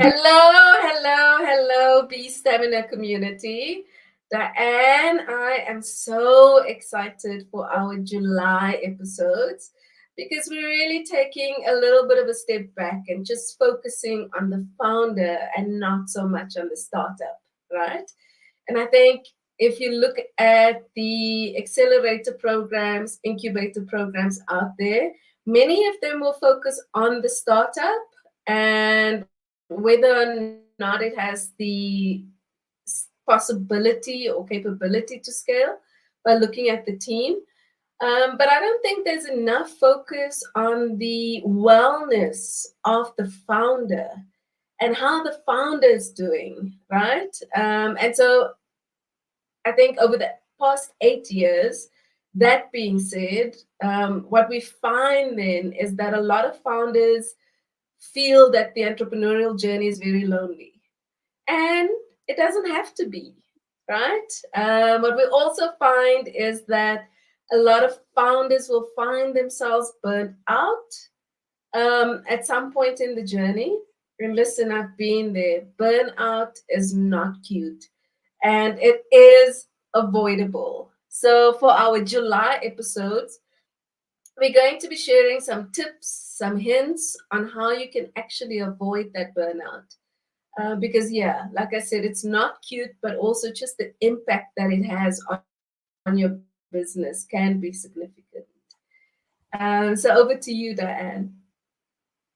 Hello, Be Stamina community. Diane, I am so excited for our July episodes because we're really taking a little bit of a step back and just focusing on the founder and not so much on the startup, right? And I think if you look at the accelerator programs, incubator programs out there, many of them will focus on the startup and whether or not it has the possibility or capability to scale by looking at the team. But I don't think there's enough focus on the wellness of the founder and how the founder is doing, right? And so I think over the past 8 years, that being said, what we find then is that a lot of founders feel that the entrepreneurial journey is very lonely. And it doesn't have to be, right? What we also find is that a lot of founders will find themselves burnt out at some point in the journey. And listen, I've been there. Burnout is not cute and it is avoidable. So, for our July episodes, we're going to be sharing some tips, some hints on how you can actually avoid that burnout. Because, yeah, like I said, it's not cute, but also just the impact that it has on your business can be significant. So, over to you, Diane.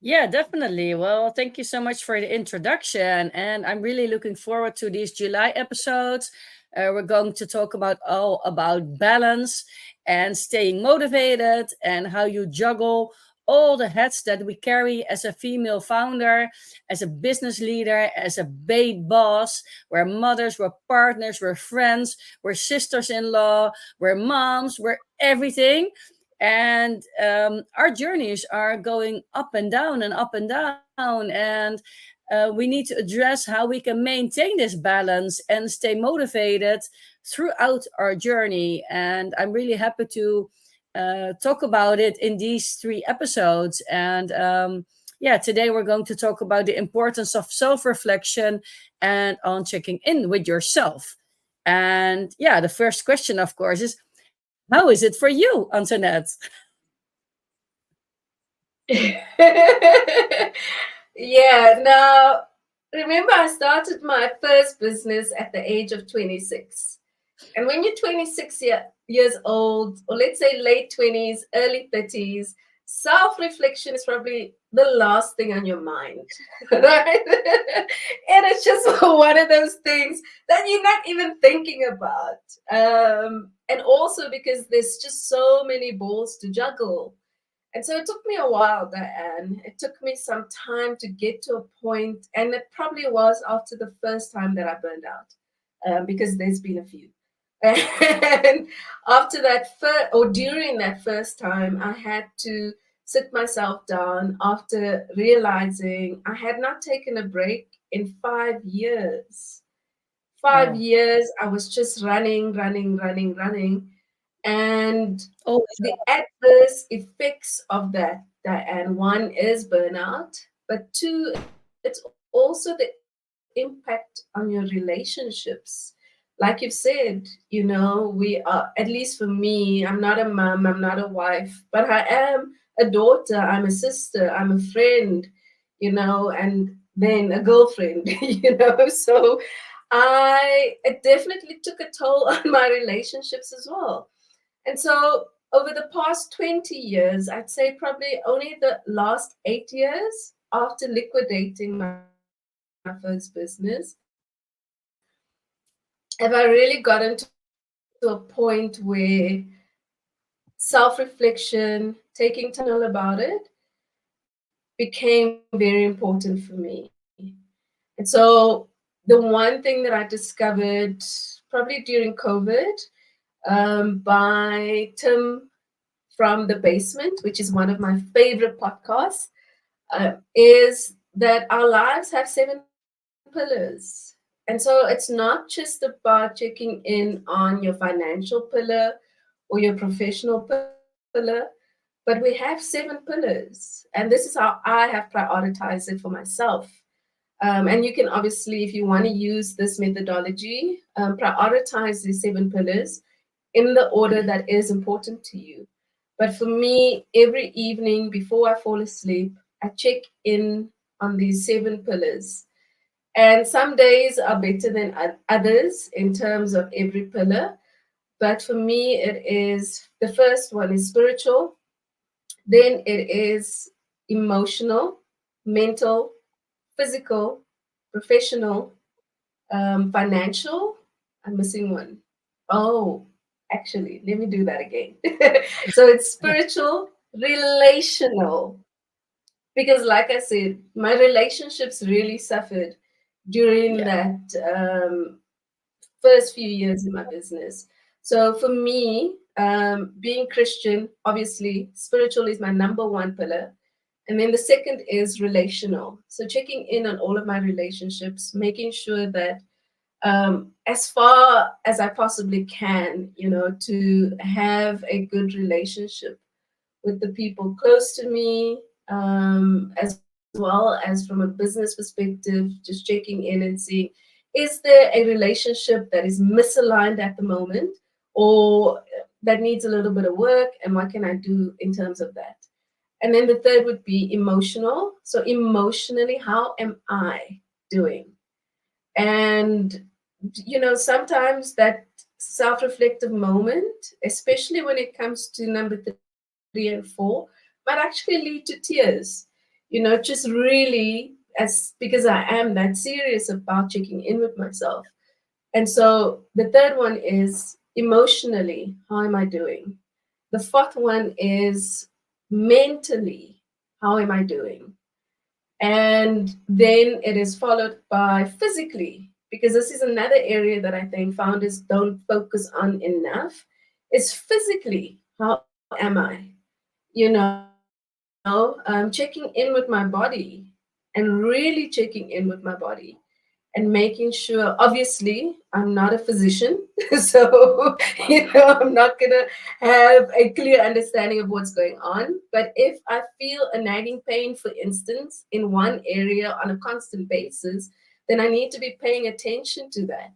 Yeah, definitely. Well, thank you so much for the introduction. And I'm really looking forward to these July episodes. We're going to talk about all about balance and staying motivated and how you juggle all the hats that we carry as a female founder, as a business leader, as a babe boss. We're mothers, we're partners, we're friends, we're sisters in law, we're moms, we're everything. And our journeys are going up and down and up and down. And we need to address how we can maintain this balance and stay motivated throughout our journey. And I'm really happy to talk about it in these 3 episodes. And yeah, today we're going to talk about the importance of self reflection and on checking in with yourself. And yeah, the first question, of course, is how is it for you, Antoinette? Yeah, now remember, I started my first business at the age of 26. And when you're 26 years old, or let's say late 20s, early 30s, self reflection is probably the last thing on your mind, right? And it's just one of those things that you're not even thinking about. And also because there's just so many balls to juggle. And so it took me a while, Diane. It took me some time to get to a point, and it probably was after the first time that I burned out, because there's been a few. And after that or during that first time, I had to sit myself down after realizing I had not taken a break in 5 years. Five Oh, years, I was just running. And always. the adverse effects of that, Diane, one is burnout, but two, it's also the impact on your relationships. Like you've said, we are, at least for me, I'm not a mom, I'm not a wife, but I am a daughter, I'm a sister, I'm a friend, and then a girlfriend, So it definitely took a toll on my relationships as well. And so over the past 20 years, I'd say probably only the last 8 years after liquidating my first business, have I really gotten to a point where self reflection, taking time to be intentional about it, became very important for me. And so the one thing that I discovered probably during COVID, by Tim from the Basement, which is one of my favorite podcasts, is that our lives have 7 pillars. And so it's not just about checking in on your financial pillar or your professional pillar, but we have 7 pillars. And this is how I have prioritized it for myself. And you can obviously, if you want to use this methodology, prioritize the 7 pillars in the order that is important to you. But for me, every evening before I fall asleep, I check in on these 7 pillars. And some days are better than others in terms of every pillar. But for me, it is the first one is spiritual, then it is emotional, mental, physical, professional, financial. I'm missing one. Oh, actually, let me do that again. So it's spiritual, relational, because, like I said, my relationships really suffered during Yeah. that first few years in my business. So for me, being Christian, obviously, spiritual is my number one pillar. And then the second is relational. So checking in on all of my relationships, making sure that as far as I possibly can, to have a good relationship with the people close to me, as well as from a business perspective, just checking in and seeing, is there a relationship that is misaligned at the moment, or that needs a little bit of work, and what can I do in terms of that? And then the third would be emotional. So emotionally, how am I doing? And sometimes that self-reflective moment, especially when it comes to number 3 and 4, might actually lead to tears. Just really, as because I am that serious about checking in with myself. And so the third one is emotionally, how am I doing? The fourth one is mentally, how am I doing? And then it is followed by physically, because this is another area that I think founders don't focus on enough. Is physically, how am I? Checking in with my body, and really checking in with my body, and making sure, obviously, I'm not a physician. So, I'm not going to have a clear understanding of what's going on. But if I feel a nagging pain, for instance, in one area on a constant basis, then I need to be paying attention to that.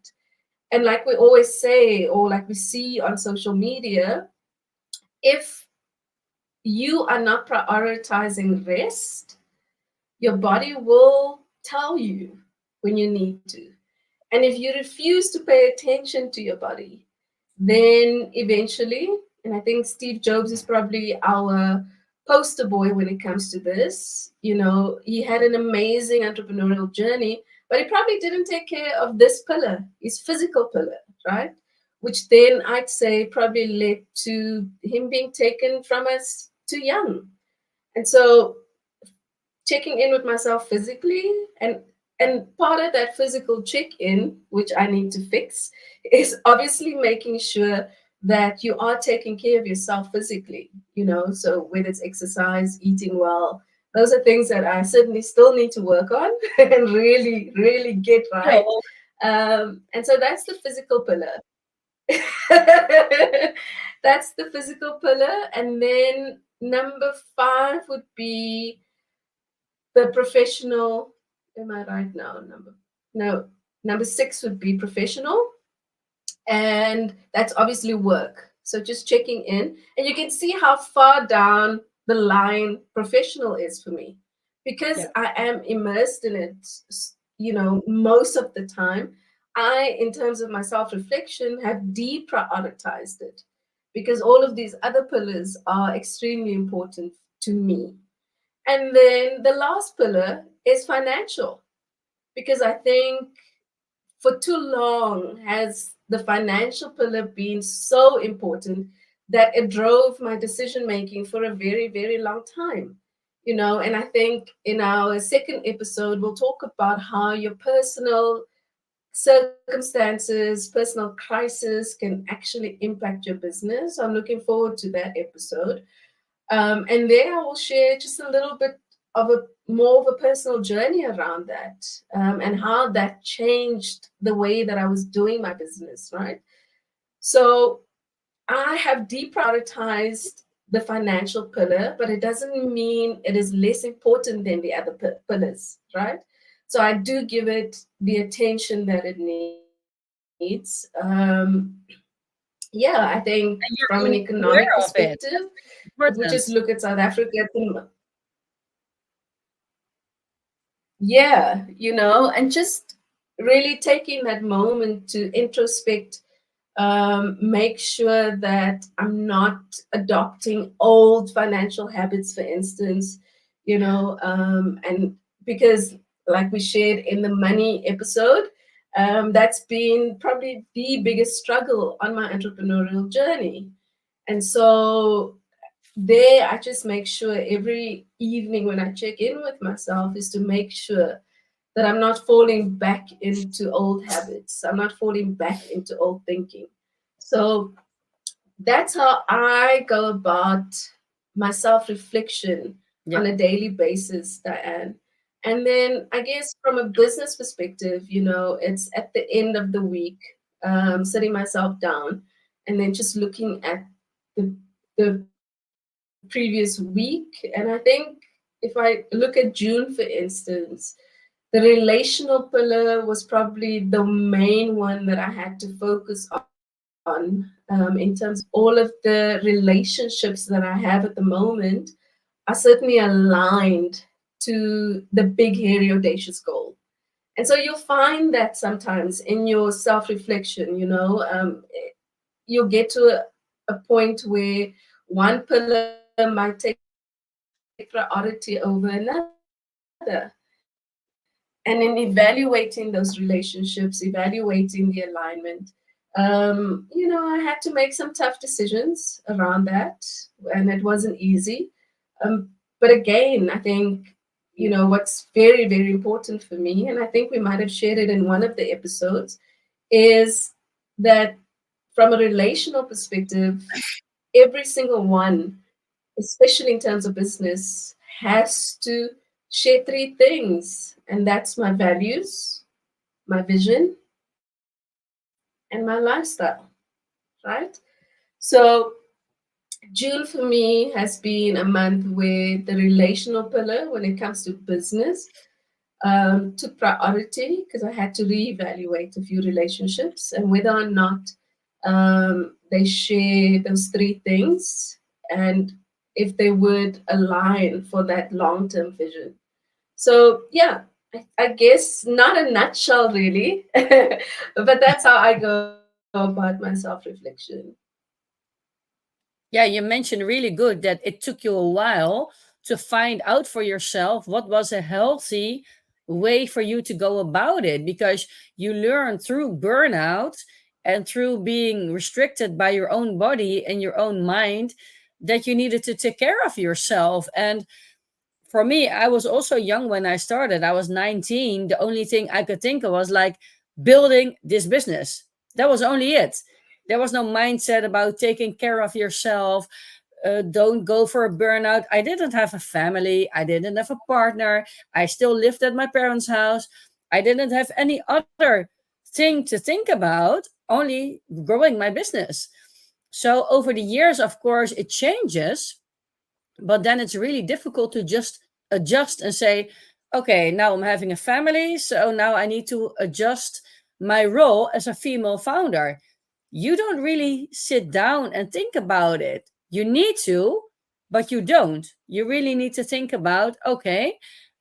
And like we always say, or like we see on social media, if you are not prioritizing rest, your body will tell you when you need to. And if you refuse to pay attention to your body, then eventually, and I think Steve Jobs is probably our poster boy when it comes to this. He had an amazing entrepreneurial journey, but he probably didn't take care of this pillar, his physical pillar, right? Which then I'd say probably led to him being taken from us too young. And so checking in with myself physically, and part of that physical check-in, which I need to fix, is obviously making sure that you are taking care of yourself physically. So whether it's exercise, eating well, those are things that I certainly still need to work on and really really get Yeah, right. well, And so that's the physical pillar. That's the physical pillar. And then number 5 would be the professional. Am I right now? No, number 6 would be professional, and that's obviously work. So just checking in, and you can see how far down the line professional is for me, because yeah. I am immersed in it, most of the time. I, in terms of my self-reflection, have deprioritized it, because all of these other pillars are extremely important to me. And then the last pillar is financial, because I think for too long has the financial pillar been so important that it drove my decision making for a very, very long time. And I think in our second episode, we'll talk about how your personal circumstances, personal crisis can actually impact your business. So I'm looking forward to that episode. And there I will share just a little bit of a more of a personal journey around that, and how that changed the way that I was doing my business, right? So I have deprioritized the financial pillar, but it doesn't mean it is less important than the other pillars, right? So I do give it the attention that it needs. Yeah, I think from an And you're economic aware of perspective, it. if we just look Important. at South Africa at yeah, and just really taking that moment to introspect, make sure that I'm not adopting old financial habits, for instance, and because, like we shared in the money episode, that's been probably the biggest struggle on my entrepreneurial journey. And so there, I just make sure every evening when I check in with myself is to make sure that I'm not falling back into old habits. I'm not falling back into old thinking. So that's how I go about my self reflection Yeah. on a daily basis, Diane. And then I guess from a business perspective, it's at the end of the week, sitting myself down and then just looking at the previous week. And I think if I look at June, for instance, the relational pillar was probably the main one that I had to focus on, in terms of all of the relationships that I have at the moment are certainly aligned to the big, hairy, audacious goal. And so you'll find that sometimes in your self reflection, you'll get to a point where one pillar might take priority over another. And in evaluating those relationships, evaluating the alignment, I had to make some tough decisions around that, and it wasn't easy. But again, I think, what's very, very important for me, and I think we might have shared it in one of the episodes, is that from a relational perspective, every single one, especially in terms of business, has to share three things, and that's my values, my vision, and my lifestyle, right? So June for me has been a month where the relational pillar, when it comes to business, took priority because I had to reevaluate a few relationships and whether or not they share those three things and if they would align for that long term vision. So, yeah, I guess not a nutshell, really, but that's how I go about my self reflection. Yeah, you mentioned really good that it took you a while to find out for yourself what was a healthy way for you to go about it, because you learn through burnout and through being restricted by your own body and your own mind that you needed to take care of yourself. And for me, I was also young when I started. I was 19. The only thing I could think of was like building this business. That was only it. There was no mindset about taking care of yourself. Don't go for a burnout. I didn't have a family. I didn't have a partner. I still lived at my parents' house. I didn't have any other thing to think about, only growing my business. So over the years, of course, it changes, but then it's really difficult to just adjust and say, okay, now I'm having a family, so now I need to adjust my role as a female founder. You don't really sit down and think about it. You need to, but you don't. You really need to think about, okay,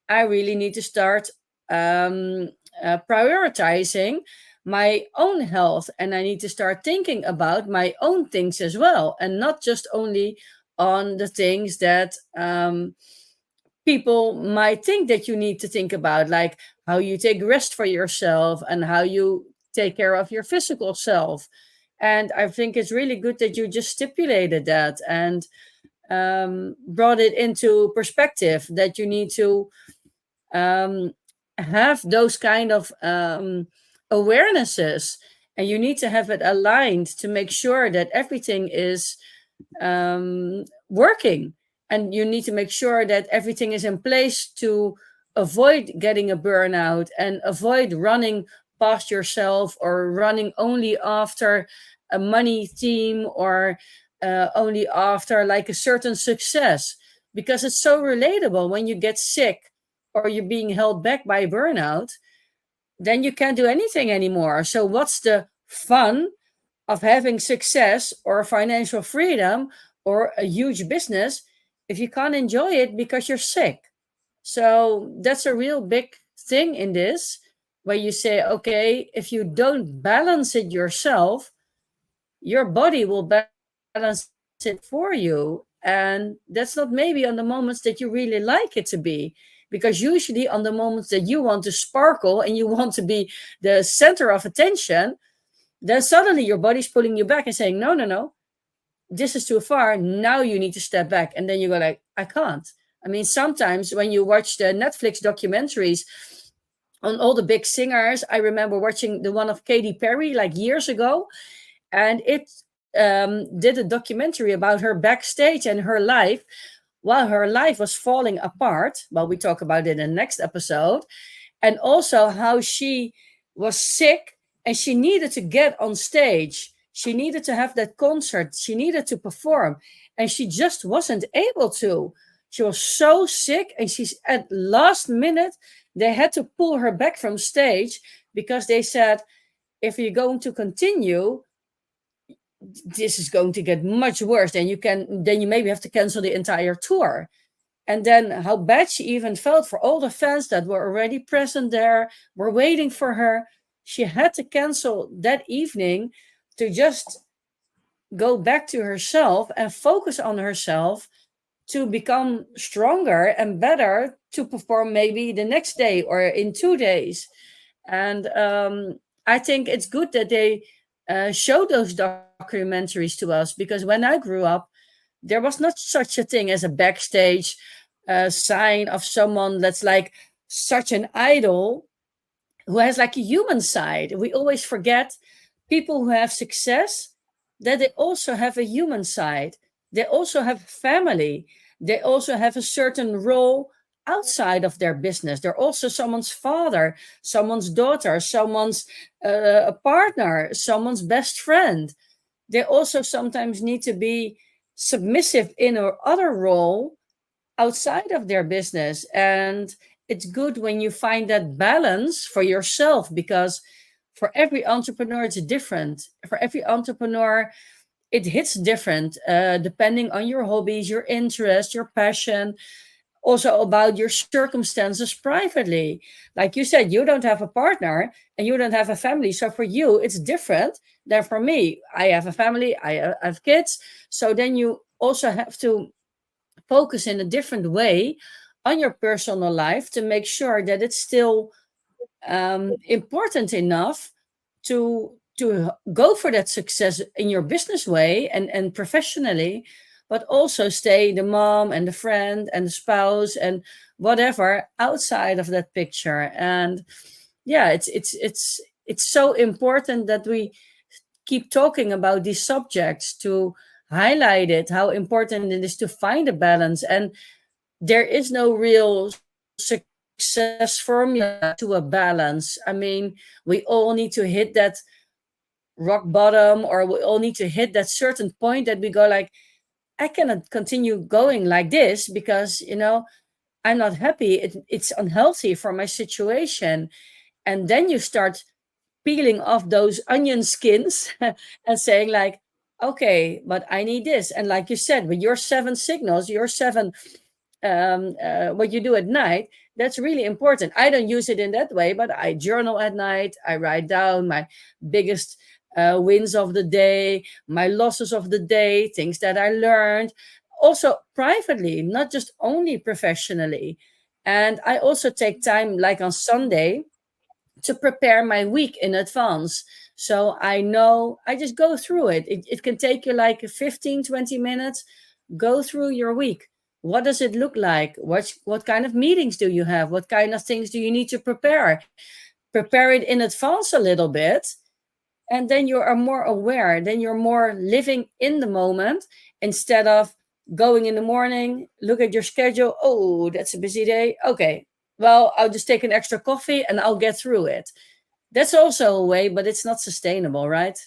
I really need to start um, prioritizing my own health, and I need to start thinking about my own things as well, and not just only on the things that people might think that you need to think about, like how you take rest for yourself and how you take care of your physical self. And I think it's really good that you just stipulated that and brought it into perspective that you need to um, have those kind of awarenesses, and you need to have it aligned to make sure that everything is working, and you need to make sure that everything is in place to avoid getting a burnout and avoid running past yourself or running only after a money theme or only after like a certain success, because it's so relatable when you get sick. or you're being held back by burnout, then you can't do anything anymore. So what's the fun of having success or financial freedom or a huge business if you can't enjoy it because you're sick? So that's a real big thing in this, where you say, okay, if you don't balance it yourself, your body will balance it for you. And that's not maybe on the moments that you really like it to be. Because usually on the moments that you want to sparkle and you want to be the center of attention, then suddenly your body's pulling you back and saying, no, no, no, this is too far. Now you need to step back. And then you go like, I can't. I mean, sometimes when you watch the Netflix documentaries on all the big singers, I remember watching the one of Katy Perry like years ago, and it did a documentary about her backstage and her life while her life was falling apart. Well, we talk about it in the next episode. And also how she was sick and she needed to get on stage. She needed to have that concert. She needed to perform. And she just wasn't able to. She was so sick, and she's at last minute, they had to pull her back from stage because they said, if you're going to continue, this is going to get much worse. Then you maybe have to cancel the entire tour. And then how bad she even felt for all the fans that were already present there, were waiting for her. She had to cancel that evening to just go back to herself and focus on herself to become stronger and better to perform maybe the next day or in 2 days. And I think it's good that they show those documentaries to us, because when I grew up, there was not such a thing as a backstage sign of someone that's like such an idol who has like a human side. We always forget people who have success, that they also have a human side. They also have family. They also have a certain role outside of their business. They're also someone's father, someone's daughter, someone's a partner, someone's best friend. They also sometimes need to be submissive in or other role outside of their business. And it's good when you find that balance for yourself, because for every entrepreneur it's different. For every entrepreneur it hits different, depending on your hobbies, your interest, your passion, also about your circumstances privately. Like you said, you don't have a partner and you don't have a family, so for you it's different than for me. I have a family, I have kids, so then you also have to focus in a different way on your personal life to make sure that it's still important enough to go for that success in your business way and professionally, but also stay the mom and the friend and the spouse and whatever outside of that picture. And yeah, it's so important that we keep talking about these subjects to highlight it, how important it is to find a balance. And there is no real success formula to a balance. I mean, we all need to hit that rock bottom, or we all need to hit that certain point that we go like, I cannot continue going like this because, I'm not happy. It's unhealthy for my situation. And then you start peeling off those onion skins and saying like, okay, but I need this. And like you said, with your 7 signals, your 7 what you do at night, that's really important. I don't use it in that way, but I journal at night. I write down my biggest wins of the day, my losses of the day, things that I learned, also privately, not just only professionally. And I also take time, like on Sunday, to prepare my week in advance. So I know I just go through it. It can take you like 15, 20 minutes. Go through your week. What does it look like? What kind of meetings do you have? What kind of things do you need to prepare? Prepare it in advance a little bit. And then you are more aware. Then you're more living in the moment instead of going in the morning, look at your schedule. Oh, that's a busy day. Okay, well, I'll just take an extra coffee and I'll get through it. That's also a way, but it's not sustainable, right?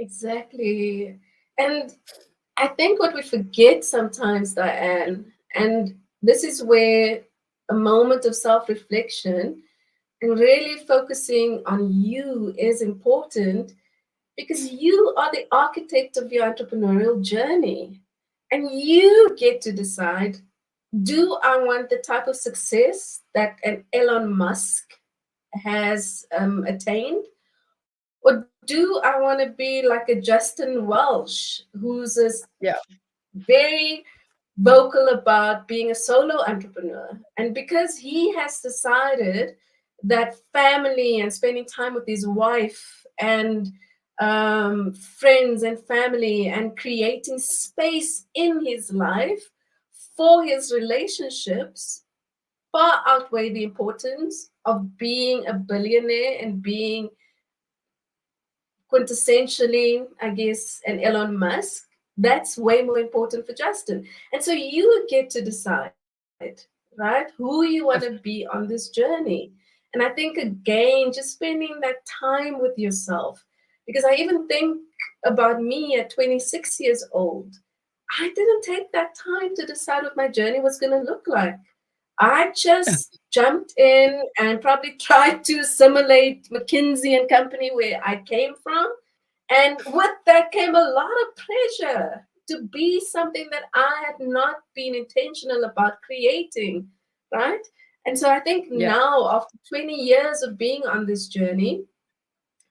Exactly. And I think what we forget sometimes, Diane, and this is where a moment of self reflection and really focusing on you is important because you are the architect of your entrepreneurial journey and you get to decide, do I want the type of success that an Elon Musk has attained? Or do I want to be like a Justin Welsh, who's a Yeah. very vocal about being a solo entrepreneur? And because he has decided that family and spending time with his wife and friends and family and creating space in his life for his relationships far outweigh the importance of being a billionaire and being quintessentially, I guess, an Elon Musk, that's way more important for Justin. And so you get to decide, right, who you want to be Def- on this journey. And I think, again, just spending that time with yourself, because I even think about me at 26 years old. I didn't take that time to decide what my journey was going to look like. I just jumped in and probably tried to assimilate McKinsey and Company where I came from. And with that came a lot of pressure to be something that I had not been intentional about creating, right? And so I think yeah. now, after 20 years of being on this journey,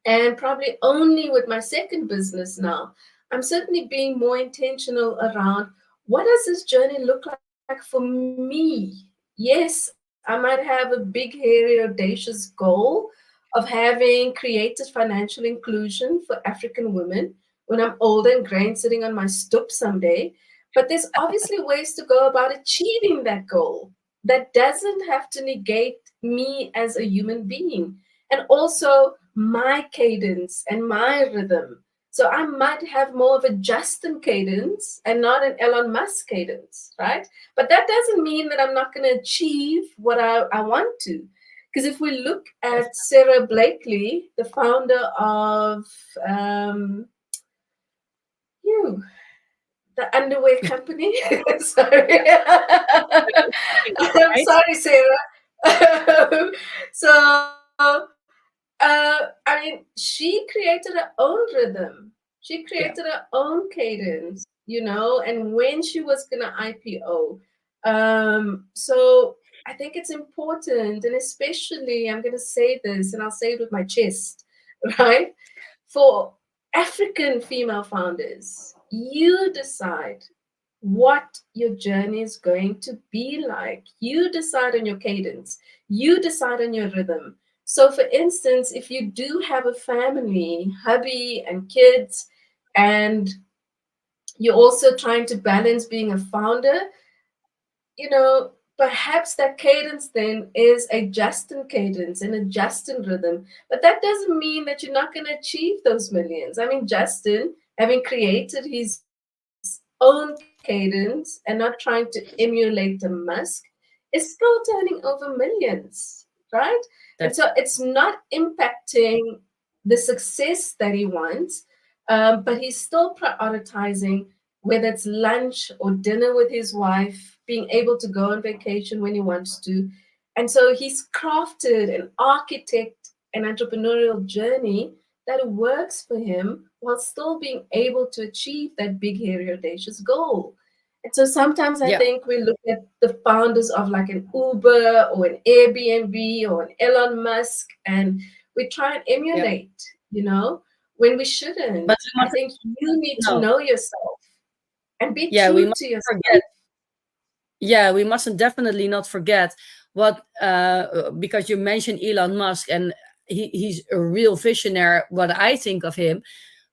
and probably only with my second business now, I'm certainly being more intentional around what does this journey look like for me? Yes, I might have a big, hairy, audacious goal of having created financial inclusion for African women when I'm older and gray and sitting on my stoop someday. But there's obviously ways to go about achieving that goal that doesn't have to negate me as a human being and also my cadence and my rhythm. So I might have more of a Justin cadence and not an Elon Musk cadence, right? But that doesn't mean that I'm not going to achieve what I want to. Because if we look Def- at Sarah Blakely, the founder of um, you, the underwear company. Sorry. I'm right? sorry, Sarah. So, I mean, she created her own rhythm. She created Yeah. her own cadence, and when she was going to IPO. So I think it's important, and especially I'm going to say this, and I'll say it with my chest, right? For African female founders, you decide what your journey is going to be like. You decide on your cadence, you decide on your rhythm. So, for instance, if you do have a family, hubby, and kids, and you're also trying to balance being a founder, perhaps that cadence then is a Justin cadence and a Justin rhythm. But that doesn't mean that you're not going to achieve those millions. I mean, Justin, having created his own cadence and not trying to emulate the Musk, is still turning over millions, right? And so Def- it's not impacting the success that he wants, but he's still prioritizing whether it's lunch or dinner with his wife, being able to go on vacation when he wants to. And so he's crafted an architect an entrepreneurial journey that works for him while still being able to achieve that big, hairy, audacious goal. And so sometimes I yeah. think we look at the founders of like an Uber or an Airbnb or an Elon Musk and we try and Yeah. emulate, when we But shouldn't. we I must think you need to no. know yourself and be Yeah, we true must to yourself. forget. Yeah, we mustn't definitely not forget what because you mentioned Elon Musk, and he's a real visionary, what I think of him,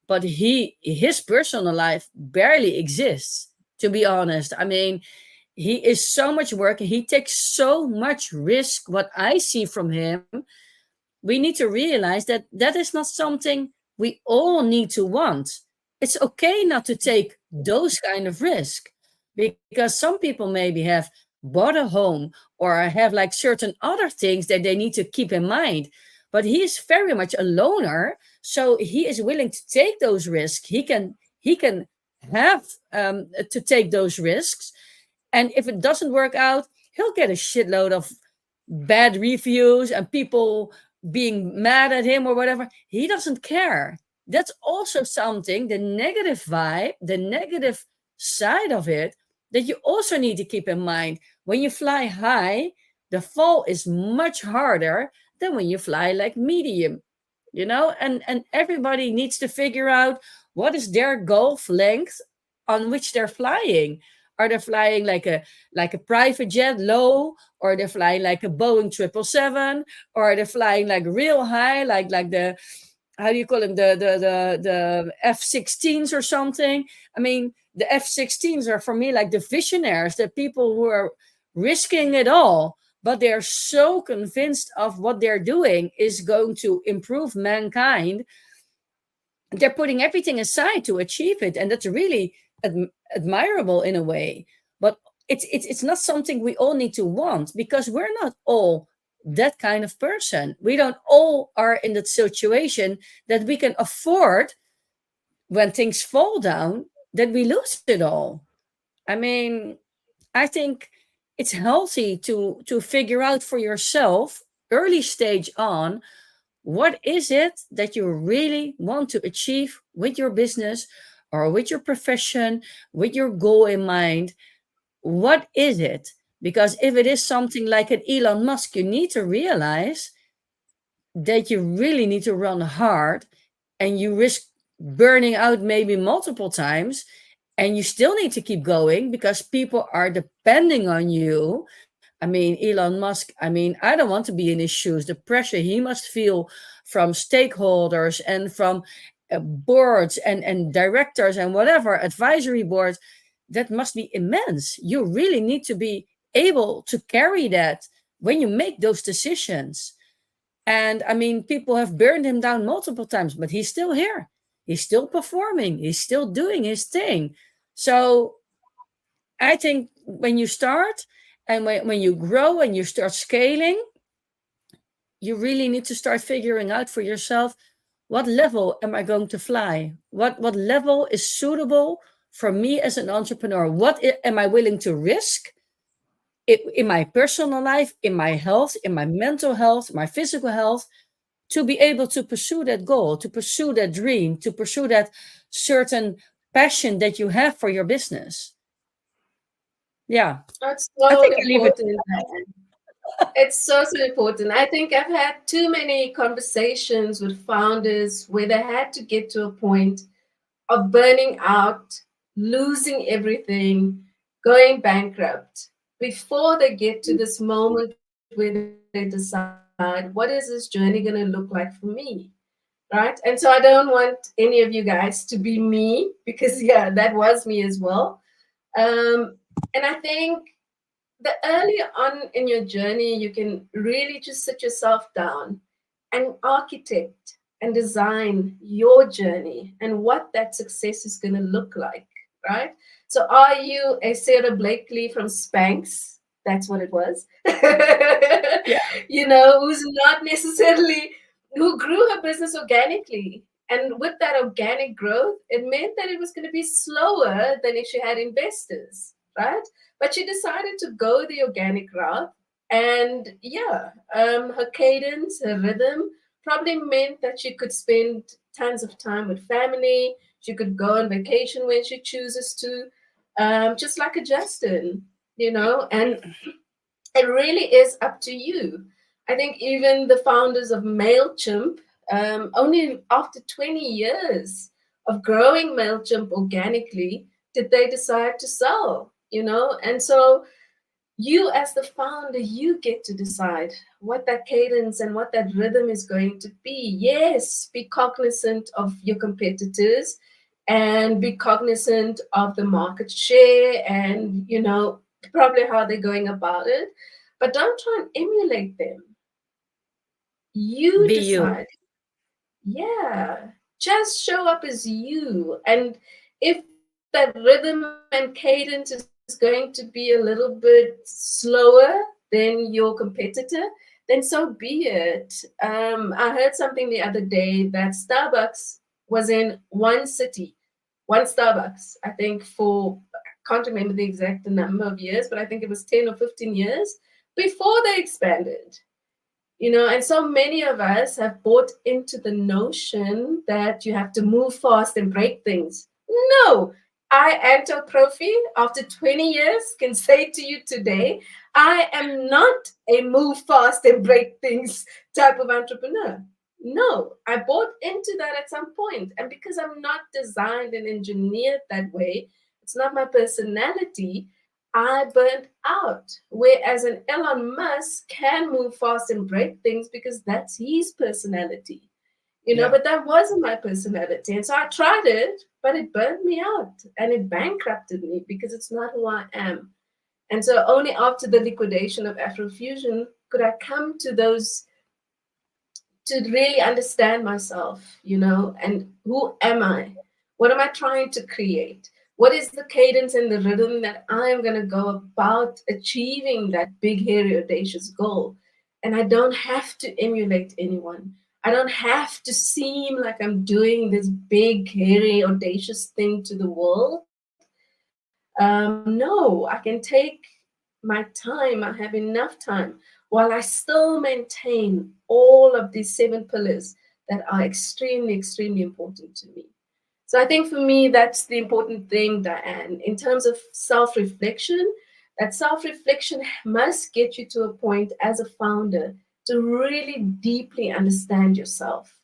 but his personal life barely exists, to be honest. I mean, he is so much work, he takes so much risk. What I see from him, we need to realize that that is not something we all need to want. It's okay not to take those kind of risk, because some people maybe have bought a home or have like certain other things that they need to keep in mind. But he is very much a loner, so he is willing to take those risks. He can have to take those risks, and if it doesn't work out, he'll get a shitload of bad reviews and people being mad at him or whatever. He doesn't care. That's also something, the negative vibe, the negative side of it, that you also need to keep in mind. When you fly high, the fall is much harder than when you fly like medium, and everybody needs to figure out what is their golf length on which they're flying. Are they flying like a private jet low, or they're flying like a Boeing 777, or are they flying like real high, like the, how do you call them, the F-16s or something? I mean, the F-16s are for me like the visionaries, the people who are risking it all, but they're so convinced of what they're doing is going to improve mankind. They're putting everything aside to achieve it, and that's really admirable in a way. But it's not something we all need to want, because we're not all that kind of person. We don't all are in that situation that we can afford, when things fall down, that we lose it all. I mean, I think it's healthy to figure out for yourself early stage on, what is it that you really want to achieve with your business or with your profession, with your goal in mind? What is it? Because if it is something like an Elon Musk, you need to realize that you really need to run hard, and you risk burning out maybe multiple times, and you still need to keep going because people are depending on you. I mean, Elon Musk, I mean, I don't want to be in his shoes. The pressure he must feel from stakeholders and from boards and directors and whatever, advisory boards, that must be immense. You really need to be able to carry that when you make those decisions. And I mean, people have burned him down multiple times, but he's still here. He's still performing. He's still doing his thing. So I think when you start, and when you grow and you start scaling, you really need to start figuring out for yourself, what level am I going to fly? What level is suitable for me as an entrepreneur? Am I willing to risk in my personal life, in my health, in my mental health, my physical health, to be able to pursue that goal, to pursue that dream, to pursue that certain passion that you have for your business? Yeah, That's I so think I leave it. important. It's so, so important. I think I've had too many conversations with founders where they had to get to a point of burning out, losing everything, going bankrupt before they get to this moment where they decide, what is this journey going to look like for me? Right? And so I don't want any of you guys to be me, because, yeah, that was me as well. Um, and I think the earlier on in your journey, you can really just sit yourself down and architect and design your journey and what that success is going to look like, right? So, are you a Sarah Blakely from Spanx? That's what it was. Yeah. Who's not necessarily, who grew her business organically. And with that organic growth, it meant that it was going to be slower than if she had investors, right? But she decided to go the organic route. And yeah, her cadence, her rhythm probably meant that she could spend tons of time with family. She could go on vacation when she chooses to, just like a Justin. And it really is up to you. I think even the founders of MailChimp, only after 20 years of growing MailChimp organically, did they decide to sell. And so you, as the founder, you get to decide what that cadence and what that rhythm is going to be. Yes, be cognizant of your competitors and be cognizant of the market share and, probably how they're going about it. But don't try and emulate them. You Be you. decide. Yeah, just show up as you. And if that rhythm and cadence is going to be a little bit slower than your competitor, then so be it. I heard something the other day that Starbucks was in one city, one Starbucks, I think, for can't remember the exact number of years, but I think it was 10 or 15 years before they expanded. And so many of us have bought into the notion that you have to move fast and break things. No, I, Anto Profi, after 20 years, can say to you today, I am not a move fast and break things type of entrepreneur. No, I bought into that at some point. And because I'm not designed and engineered that way, it's not my personality. I burnt out. Whereas an Elon Musk can move fast and break things because that's his personality. Yeah. But that wasn't my personality. And so I tried it, but it burnt me out and it bankrupted me because it's not who I am. And so only after the liquidation of Afrofusion could I come to those to really understand myself, and who am I? What am I trying to create? What is the cadence and the rhythm that I am going to go about achieving that big, hairy, audacious goal? And I don't have to emulate anyone. I don't have to seem like I'm doing this big, hairy, audacious thing to the world. No, I can take my time. I have enough time while I still maintain all of these 7 pillars that are extremely, extremely important to me. So I think for me, that's the important thing, Diane, in terms of self reflection. That self reflection must get you to a point as a founder to really deeply understand yourself.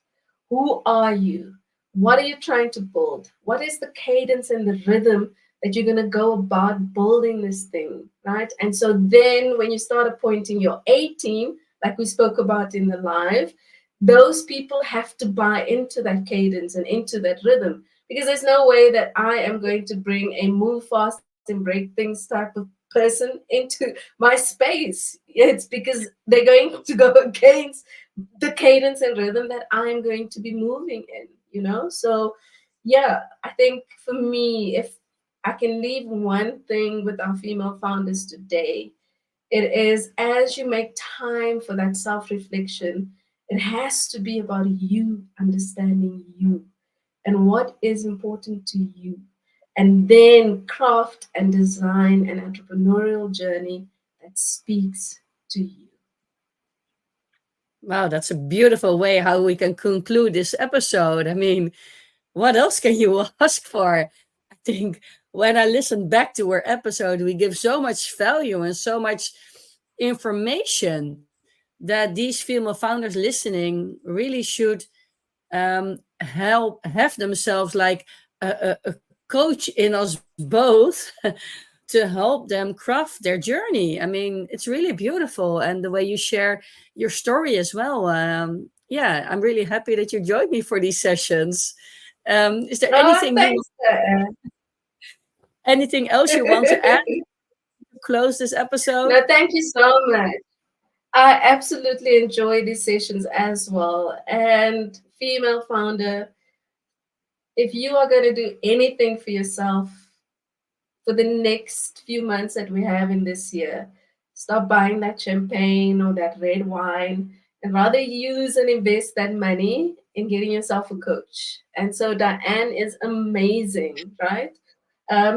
Who are you? What are you trying to build? What is the cadence and the rhythm that you're going to go about building this thing, right? And so then when you start appointing your A team, like we spoke about in the live, those people have to buy into that cadence and into that rhythm, because there's no way that I am going to bring a move fast and break things type of person into my space. It's because they're going to go against the cadence and rhythm that I'm going to be moving in. So yeah, I think for me, if I can leave one thing with our female founders today, it is, as you make time for that self reflection, it has to be about you understanding you and what is important to you. And then craft and design an entrepreneurial journey that speaks to you. Wow, that's a beautiful way how we can conclude this episode. I mean, what else can you ask for? I think when I listen back to our episode, we give so much value and so much information that these female founders listening really should help have themselves like a coach in us both to help them craft their journey. I mean, it's really beautiful, and the way you share your story as well. Yeah, I'm really happy that you joined me for these sessions. Is there Oh, anything thanks, Diane. anything else you want to add to close this episode? No, thank you so much. I absolutely enjoy these sessions as well. And female founder, if you are going to do anything for yourself for the next few months that we have in this year, stop buying that champagne or that red wine and rather use and invest that money in getting yourself a coach. And so Diane is amazing, right?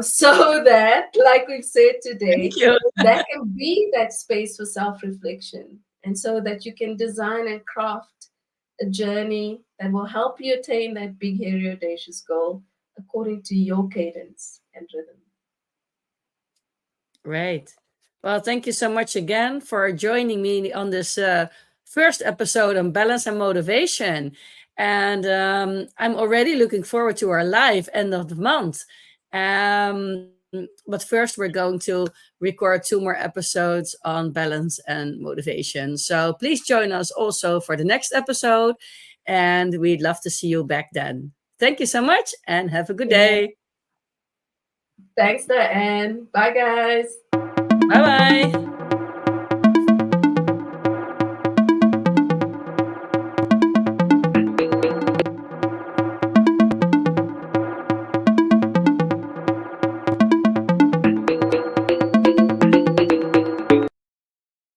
So that, like we've said Thank today, you. that can be that space for self reflection. And so that you can design and craft a journey that will help you attain that big, hairy, audacious goal according to your cadence and rhythm. Great. Well, thank you so much again for joining me on this first episode on balance and motivation. And I'm already looking forward to our live end of the month. But first, we're going to record 2 more episodes on balance and motivation. So please join us also for the next episode. And we'd love to see you back then. Thank you so much and have a good Yeah. day. Thanks, Diane. Bye, guys. Bye bye.